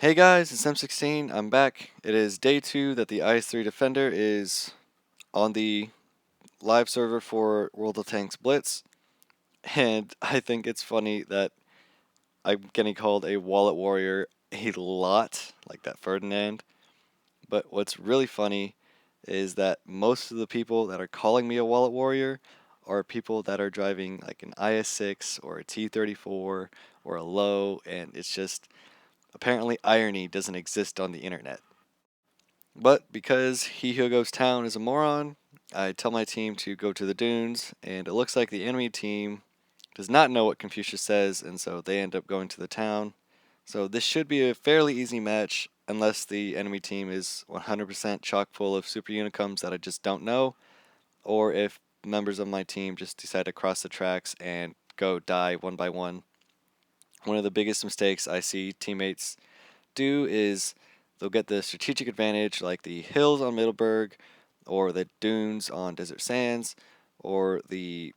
Hey guys, it's M16. I'm back. It is day 2 that the IS-3 Defender is on the live server for World of Tanks Blitz, and I think it's funny that I'm getting called a wallet warrior a lot, like that Ferdinand. But what's really funny is that most of the people that are calling me a wallet warrior are people that are driving like an IS-6 or a T-34 or a low, and it's just apparently irony doesn't exist on the internet. But because he who goes town is a moron, I tell my team to go to the dunes, and it looks like the enemy team does not know what Confucius says, and so they end up going to the town. So this should be a fairly easy match, unless the enemy team is 100% chock full of super unicums that I just don't know, or if members of my team just decide to cross the tracks and go die one by one. One of the biggest mistakes I see teammates do is they'll get the strategic advantage like the hills on Middleburg or the dunes on Desert Sands or the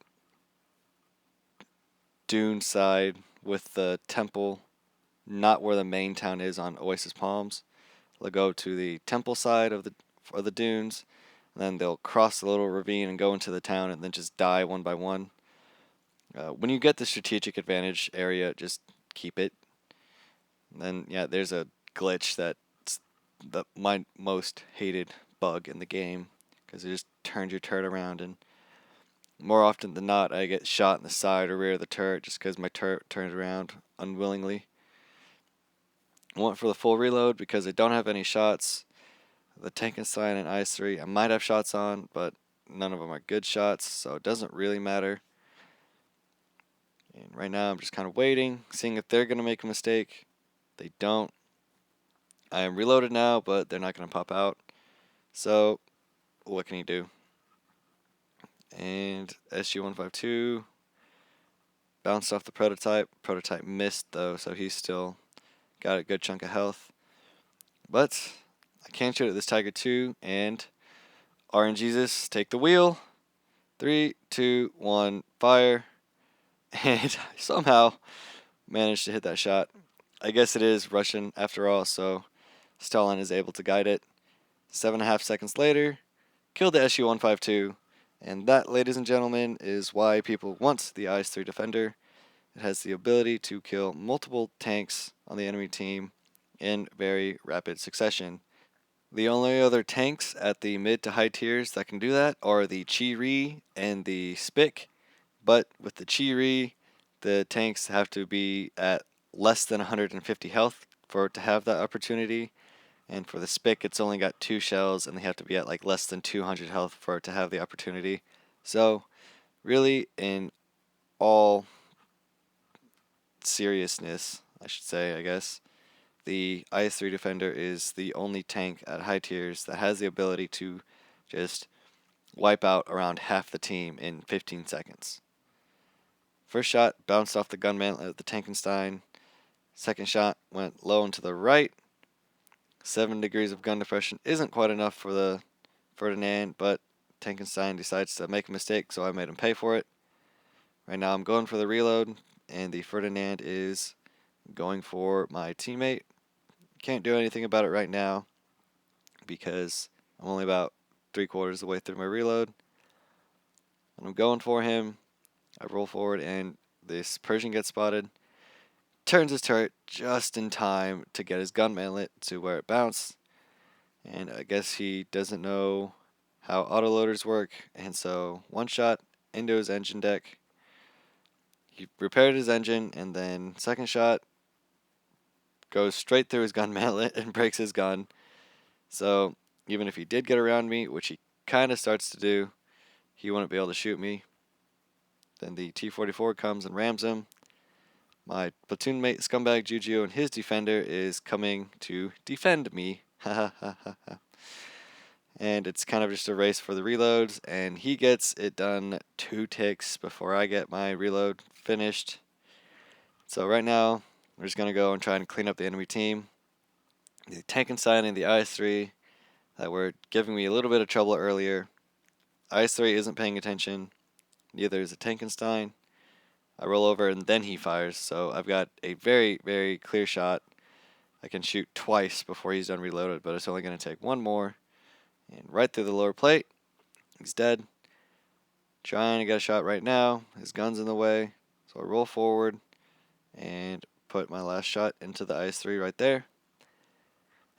dune side with the temple not where the main town is on Oasis Palms. They'll go to the temple side of the dunes, and then they'll cross the little ravine and go into the town and then just die one by one. When you get the strategic advantage area, just keep it. And then yeah, there's a glitch that's my most hated bug in the game because it just turns your turret around, and more often than not I get shot in the side or rear of the turret just because my turret turns around unwillingly. I went for the full reload because I don't have any shots. The Tankenstein and IS-3 I might have shots on, but none of them are good shots, so it doesn't really matter. And right now I'm just kind of waiting, seeing if they're going to make a mistake. They don't. I am reloaded now, but they're not going to pop out. So, what can he do? And SG-152 bounced off the prototype. Prototype missed though, so he's still got a good chunk of health. But I can shoot at this Tiger 2, and RNGesus, take the wheel. 3, 2, 1, fire. And I somehow managed to hit that shot. I guess it is Russian after all, so Stalin is able to guide it. 7.5 seconds later, killed the SU-152, and that, ladies and gentlemen, is why people want the IS-3 Defender. It has the ability to kill multiple tanks on the enemy team in very rapid succession. The only other tanks at the mid to high tiers that can do that are the Chi-Ri and the Spic, but with the Chi-Ri, the tanks have to be at less than 150 health for it to have that opportunity. And for the Spic, it's only got 2 shells, and they have to be at like less than 200 health for it to have the opportunity. So, really, in all seriousness, I should say, I guess, the IS-3 Defender is the only tank at high tiers that has the ability to just wipe out around half the team in 15 seconds. First shot bounced off the gunman at the Tankenstein. Second shot went low and to the right. 7 degrees of gun depression isn't quite enough for the Ferdinand, but Tankenstein decides to make a mistake, so I made him pay for it. Right now I'm going for the reload, and the Ferdinand is going for my teammate. Can't do anything about it right now because I'm only about 3/4 of the way through my reload. And I'm going for him. I roll forward, and this Persian gets spotted. Turns his turret just in time to get his gun manlet to where it bounced. And I guess he doesn't know how autoloaders work, and so one shot into his engine deck. He repaired his engine, and then second shot goes straight through his gun manlet and breaks his gun. So even if he did get around me, which he kind of starts to do, he wouldn't be able to shoot me. Then the T-44 comes and rams him. My platoon mate, Scumbag Juju, and his defender is coming to defend me. And it's kind of just a race for the reloads, and he gets it done 2 ticks before I get my reload finished. So right now, we're just going to go and try and clean up the enemy team. The Tankenstein and the IS-3 that were giving me a little bit of trouble earlier. IS-3 isn't paying attention, neither is the Tankenstein. I roll over and then he fires, so I've got a very, very clear shot. I can shoot twice before he's done reloaded, but it's only going to take one more. And right through the lower plate. He's dead. Trying to get a shot right now. His gun's in the way. So I roll forward and put my last shot into the IS-3 right there.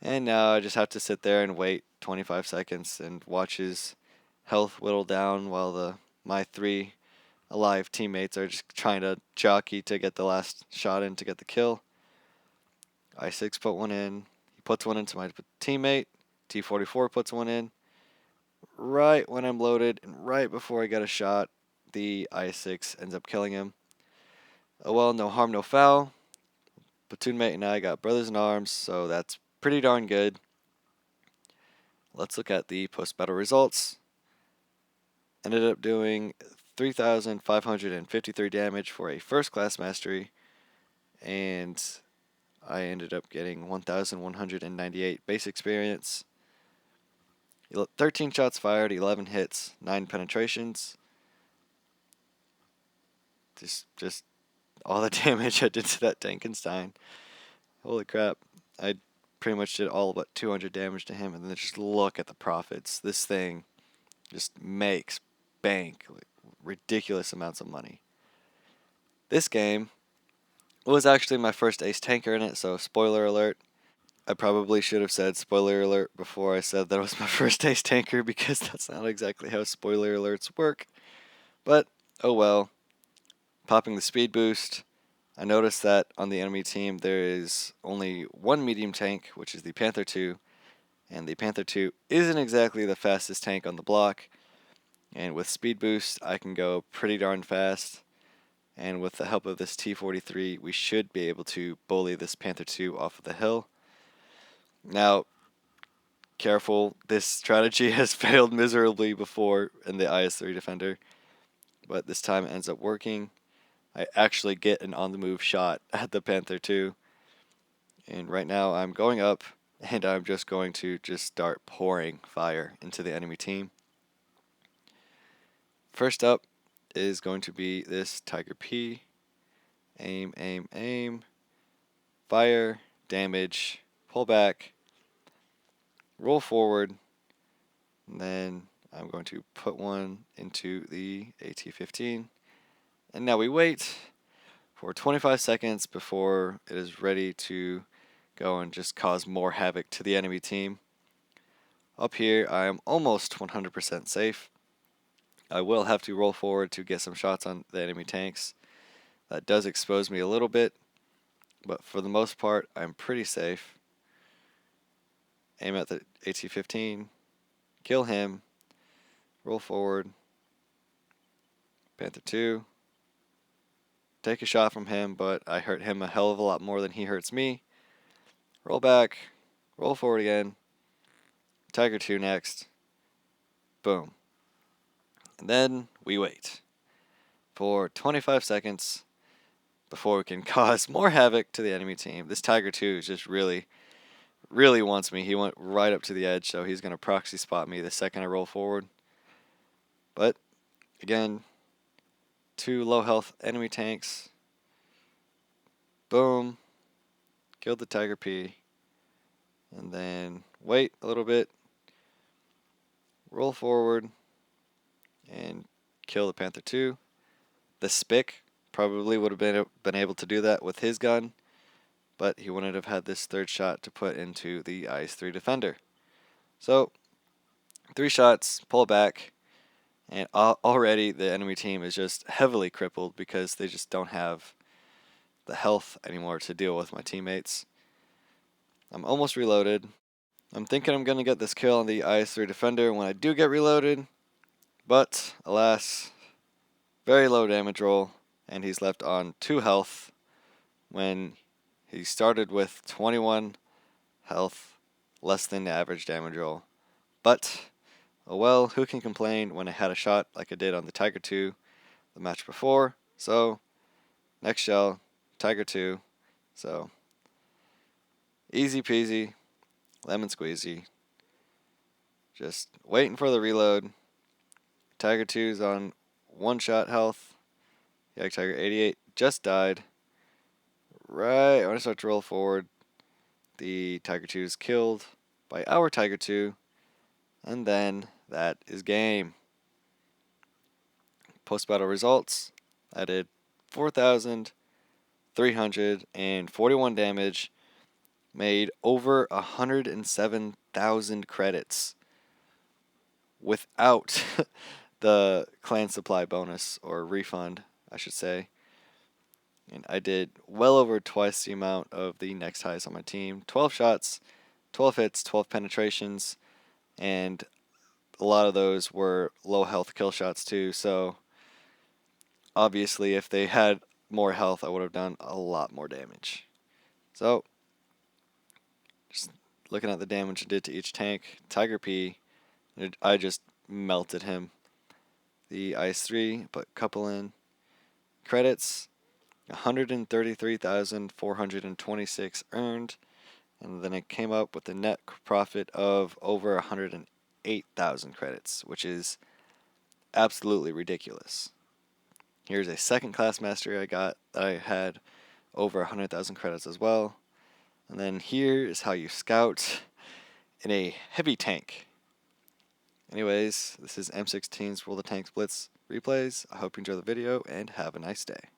And now I just have to sit there and wait 25 seconds and watch his health whittle down while my 3 alive teammates are just trying to jockey to get the last shot in to get the kill. I-6 put one in. He puts one into my teammate. T-44 puts one in. Right when I'm loaded and right before I get a shot, the I-6 ends up killing him. Oh well, no harm, no foul. Platoon mate and I got brothers in arms, so that's pretty darn good. Let's look at the post-battle results. Ended up doing 3,553 damage for a first-class mastery, and I ended up getting 1,198 base experience. 13 shots fired, 11 hits, 9 penetrations. Just all the damage I did to that Tankenstein. Holy crap. I pretty much did all but 200 damage to him, and then just look at the profits. This thing just makes bank, like, ridiculous amounts of money. This game was actually my first ace tanker in it, so spoiler alert. I probably should have said spoiler alert before I said that it was my first ace tanker, because that's not exactly how spoiler alerts work. But, oh well. Popping the speed boost. I noticed that on the enemy team there is only one medium tank, which is the Panther II, and the Panther II isn't exactly the fastest tank on the block, and with speed boost I can go pretty darn fast, and with the help of this T-43 we should be able to bully this Panther II off of the hill. Now, careful, this strategy has failed miserably before in the IS-3 Defender, but this time it ends up working. I actually get an on-the-move shot at the Panther II. And right now I'm going up, and I'm just going to start pouring fire into the enemy team. First up is going to be this Tiger P. Aim, aim, aim. Fire, damage, pull back, roll forward, and then I'm going to put one into the AT-15. And now we wait for 25 seconds before it is ready to go and just cause more havoc to the enemy team. Up here, I am almost 100% safe. I will have to roll forward to get some shots on the enemy tanks. That does expose me a little bit, but for the most part, I'm pretty safe. Aim at the AT-15, kill him, roll forward, Panther II, take a shot from him, but I hurt him a hell of a lot more than he hurts me. Roll back, roll forward again, Tiger II next, boom. And then we wait for 25 seconds before we can cause more havoc to the enemy team. This Tiger II is just really wants me. He went right up to the edge, so he's going to proxy spot me the second I roll forward. But, again, 2 low health enemy tanks. Boom. Killed the Tiger P. And then wait a little bit. Roll forward. And kill the Panther II. The Spick probably would have been able to do that with his gun, but he wouldn't have had this third shot to put into the IS-3 Defender. So, 3 shots, pull back, and already the enemy team is just heavily crippled because they just don't have the health anymore to deal with my teammates. I'm almost reloaded. I'm thinking I'm going to get this kill on the IS-3 Defender when I do get reloaded, but alas, very low damage roll, and he's left on 2 health when he started with 21 health, less than the average damage roll. But, oh well, who can complain when I had a shot like I did on the Tiger II the match before? So, next shell, Tiger II. So, easy peasy, lemon squeezy. Just waiting for the reload. Tiger II's on 1 shot health. Yak Tiger 88 just died. Right when I start to roll forward, The Tiger 2 is killed by our Tiger 2, and then that is game. Post-battle results, I did 4,341 damage, made over 107,000 credits without the clan supply bonus, or refund, I should say. And I did well over twice the amount of the next highest on my team. 12 shots, 12 hits, 12 penetrations, and a lot of those were low health kill shots too. So obviously if they had more health, I would have done a lot more damage. So just looking at the damage it did to each tank, Tiger P, I just melted him. The IS-3, put a couple in. Credits, 133,426 earned, and then it came up with a net profit of over 108,000 credits, which is absolutely ridiculous. Here's a second class mastery I got that I had over 100,000 credits as well. And then here is how you scout in a heavy tank. Anyways, this is M16's World of Tanks Blitz replays. I hope you enjoy the video and have a nice day.